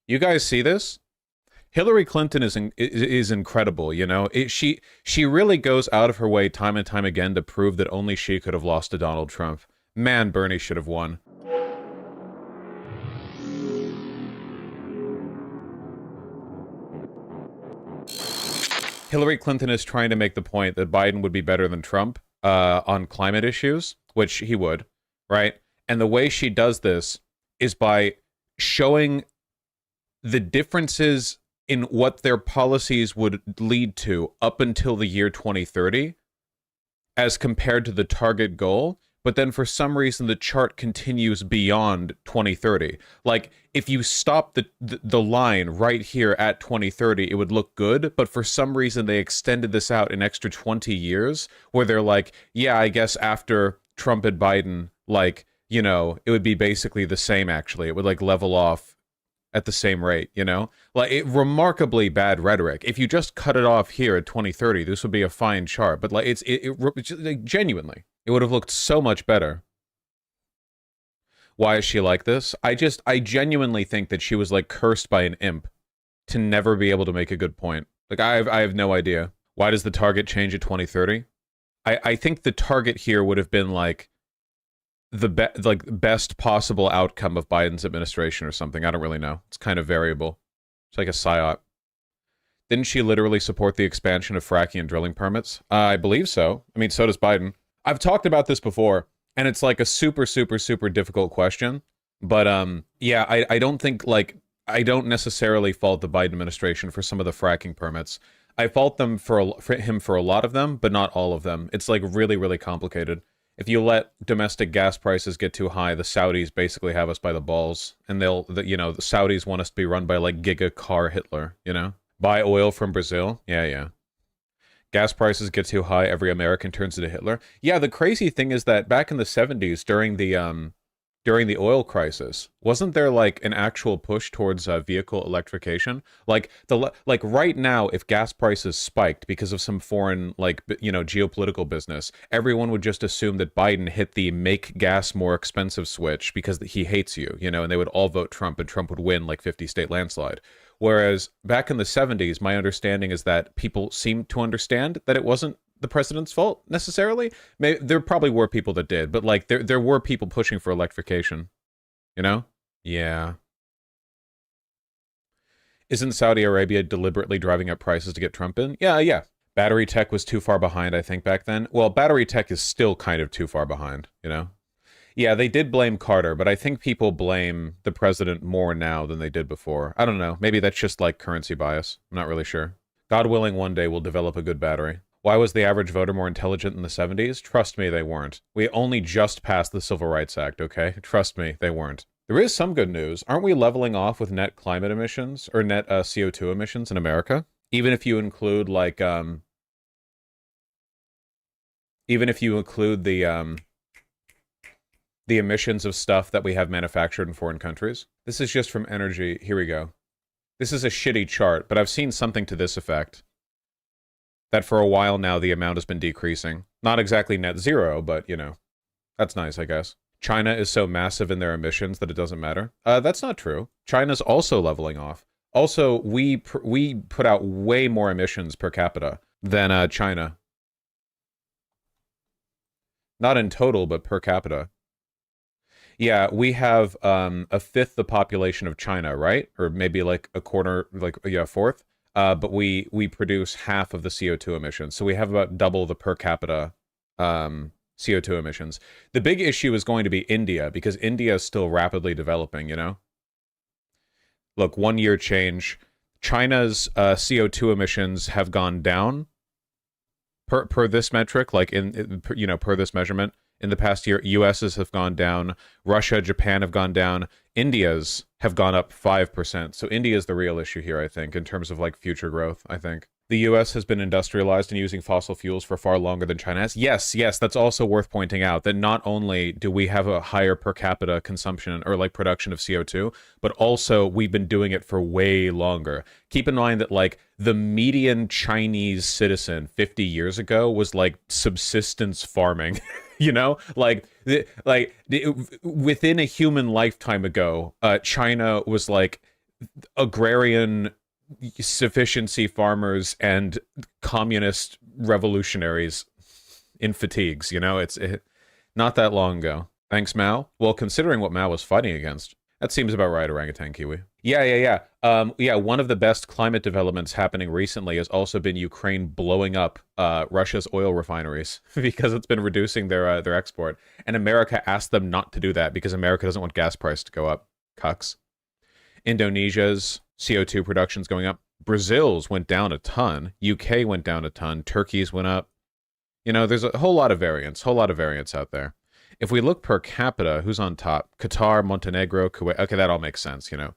You guys see this? Hillary Clinton is incredible, you know. She really goes out of her way time and time again to prove that only she could have lost to Donald Trump. Man, Bernie should have won. Hillary Clinton is trying to make the point that Biden would be better than Trump on climate issues, which he would, right? And the way she does this is by showing the differences in what their policies would lead to up until the year 2030 as compared to the target goal. But then for some reason, the chart continues beyond 2030. Like, if you stop the line right here at 2030, it would look good. But for some reason, they extended this out an extra 20 years where they're like, yeah, I guess after Trump and Biden, like, you know, it would be basically the same, actually. It would, like, level off at the same rate, you know? Like, remarkably bad rhetoric. If you just cut it off here at 2030, this would be a fine chart. But, like, like, genuinely, it would have looked so much better. Why is she like this? I genuinely think that she was, like, cursed by an imp to never be able to make a good point. Like, I have no idea. Why does the target change at 2030? I think the target here would have been, like, the best possible outcome of Biden's administration or something. I don't really know. It's kind of variable. It's like a psyop. Didn't she literally support the expansion of fracking and drilling permits? I believe so. I mean, so does Biden. I've talked about this before, and it's like a super, super, super difficult question. But yeah, I don't think, like, I don't necessarily fault the Biden administration for some of the fracking permits. I fault them for him for a lot of them, but not all of them. It's like really, really complicated. If you let domestic gas prices get too high, the Saudis basically have us by the balls. And you know, the Saudis want us to be run by, like, Giga Car Hitler, you know? Buy oil from Brazil? Yeah, yeah. Gas prices get too high, every American turns into Hitler. Yeah, the crazy thing is that back in the 70s, during the oil crisis, wasn't there, like, an actual push towards vehicle electrification? Like right now, if gas prices spiked because of some foreign, like, you know, geopolitical business, everyone would just assume that Biden hit the make gas more expensive switch because he hates you, you know, and they would all vote Trump, and Trump would win, like, 50-state landslide. Whereas back in the 70s, my understanding is that people seemed to understand that it wasn't the president's fault necessarily. Maybe there probably were people that did, but, like, there were people pushing for electrification, you know? Yeah. Isn't Saudi Arabia deliberately driving up prices to get Trump in? Yeah, yeah. Battery tech was too far behind, I think, back then. Well, battery tech is still kind of too far behind, you know? Yeah, they did blame Carter, but I think people blame the president more now than they did before. I don't know. Maybe that's just, like, currency bias. I'm not really sure. God willing, one day we'll develop a good battery. Why was the average voter more intelligent in the 70s? Trust me, they weren't. We only just passed the Civil Rights Act, okay? Trust me, they weren't. There is some good news. Aren't we leveling off with net climate emissions, or net CO2 emissions in America? Even if you include, like, even if you include the emissions of stuff that we have manufactured in foreign countries. This is just from energy. Here we go. This is a shitty chart, but I've seen something to this effect. That for a while now, the amount has been decreasing. Not exactly net zero, but, you know, that's nice, I guess. China is so massive in their emissions that it doesn't matter. That's not true. China's also leveling off. Also, we put out way more emissions per capita than China. Not in total, but per capita. Yeah, we have a fifth the population of China, right? Or maybe like a quarter, like, yeah, a fourth. But we produce half of the CO2 emissions. So we have about double the per capita CO2 emissions. The big issue is going to be India, because India is still rapidly developing, you know? Look, 1 year change. China's CO2 emissions have gone down per this metric, like you know, per this measurement. In the past year, US's have gone down, Russia, Japan have gone down, India's have gone up 5%. So India is the real issue here, I think, in terms of, like, future growth, I think. The US has been industrialized and using fossil fuels for far longer than China has. Yes, yes, that's also worth pointing out, that not only do we have a higher per capita consumption, or, like, production of CO2, but also we've been doing it for way longer. Keep in mind that, like, the median Chinese citizen 50 years ago was, like, subsistence farming. You know, within a human lifetime ago, China was, like, agrarian sufficiency farmers and communist revolutionaries in fatigues. You know, not that long ago. Thanks, Mao. Well, considering what Mao was fighting against, that seems about right, orangutan kiwi. Yeah. One of the best climate developments happening recently has also been Ukraine blowing up Russia's oil refineries because it's been reducing their export. And America asked them not to do that because America doesn't want gas price to go up. Cucks. Indonesia's CO2 production's going up. Brazil's went down a ton. UK went down a ton. Turkey's went up. You know, there's a whole lot of variance out there. If we look per capita, who's on top? Qatar, Montenegro, Kuwait. Okay, that all makes sense, you know.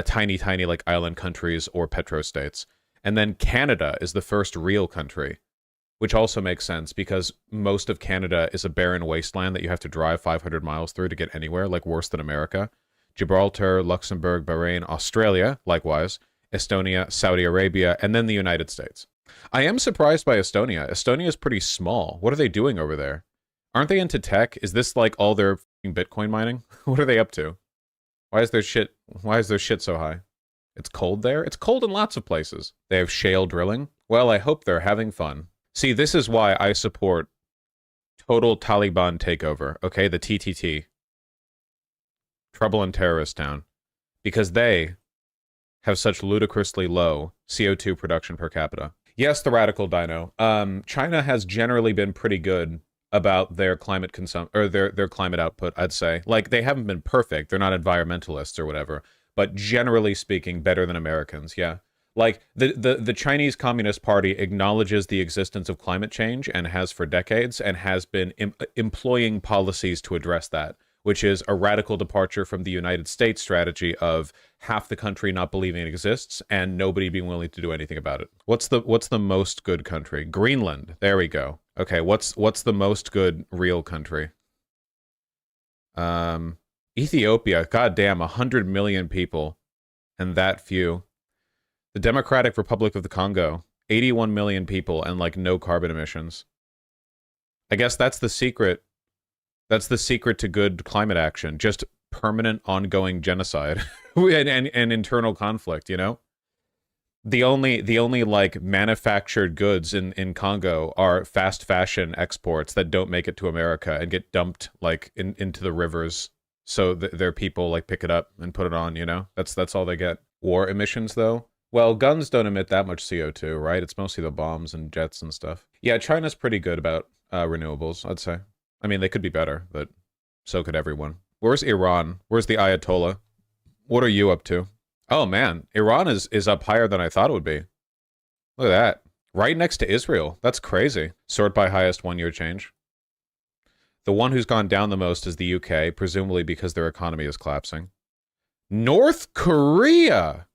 Tiny like island countries or petrostates. And then Canada is the first real country, which also makes sense because most of Canada is a barren wasteland that you have to drive 500 miles through to get anywhere, like worse than America. Gibraltar, Luxembourg, Bahrain, Australia, likewise, Estonia, Saudi Arabia, and then the United States. I am surprised by Estonia. Estonia is pretty small. What are they doing over there? Aren't they into tech? Is this like all their Bitcoin mining? What are they up to? Why is their shit so high? It's cold there? It's cold in lots of places. They have shale drilling? Well, I hope they're having fun. See, this is why I support total Taliban takeover, okay? The TTT. Trouble in Terrorist Town. Because they have such ludicrously low CO2 production per capita. Yes, the radical dino. China has generally been pretty good about their climate their climate output, I'd say. Like, they haven't been perfect. They're not environmentalists or whatever. But generally speaking, better than Americans, yeah. Like, the Chinese Communist Party acknowledges the existence of climate change and has for decades and has been employing policies to address that, which is a radical departure from the United States strategy of half the country not believing it exists and nobody being willing to do anything about it. What's the most good country? Greenland. There we go. Okay, what's the most good real country? Ethiopia. Goddamn, 100 million people and that few. The Democratic Republic of the Congo. 81 million people and like no carbon emissions. I guess that's the secret. That's the secret to good climate action. Just permanent, ongoing genocide and internal conflict, you know? The only like manufactured goods in Congo are fast fashion exports that don't make it to America and get dumped like into the rivers so their people like pick it up and put it on, you know? That's all they get. War emissions though? Well, guns don't emit that much CO2, right? It's mostly the bombs and jets and stuff. Yeah, China's pretty good about renewables, I'd say. I mean, they could be better, but so could everyone. Where's Iran? Where's the Ayatollah? What are you up to? Oh, man. Iran is up higher than I thought it would be. Look at that. Right next to Israel. That's crazy. Sort by highest one-year change. The one who's gone down the most is the UK, presumably because their economy is collapsing. North Korea!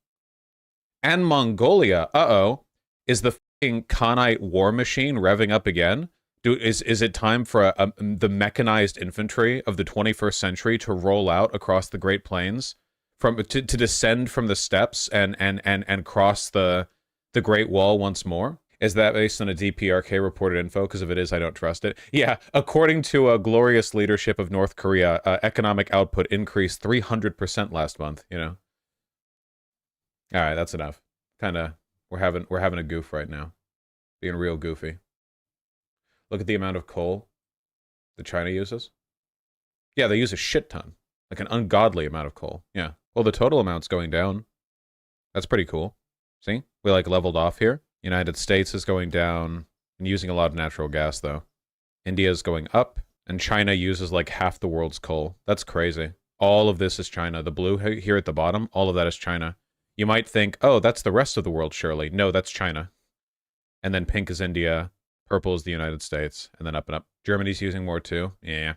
And Mongolia. Uh-oh. Is the fucking Khanite war machine revving up again? Is it time for the mechanized infantry of the 21st century to roll out across the Great Plains, to descend from the steppes and cross the Great Wall once more? Is that based on a DPRK reported info? Because if it is, I don't trust it. Yeah, according to a glorious leadership of North Korea, economic output increased 300% last month. You know. All right, that's enough. We're having a goof right now, being real goofy. Look at the amount of coal that China uses. Yeah, they use a shit ton. Like an ungodly amount of coal. Yeah. Well, the total amount's going down. That's pretty cool. See? We like leveled off here. United States is going down and using a lot of natural gas, though. India's going up, and China uses like half the world's coal. That's crazy. All of this is China. The blue here at the bottom, all of that is China. You might think, oh, that's the rest of the world, surely. No, that's China. And then pink is India. Purple is the United States, and then up and up. Germany's using more too. Yeah.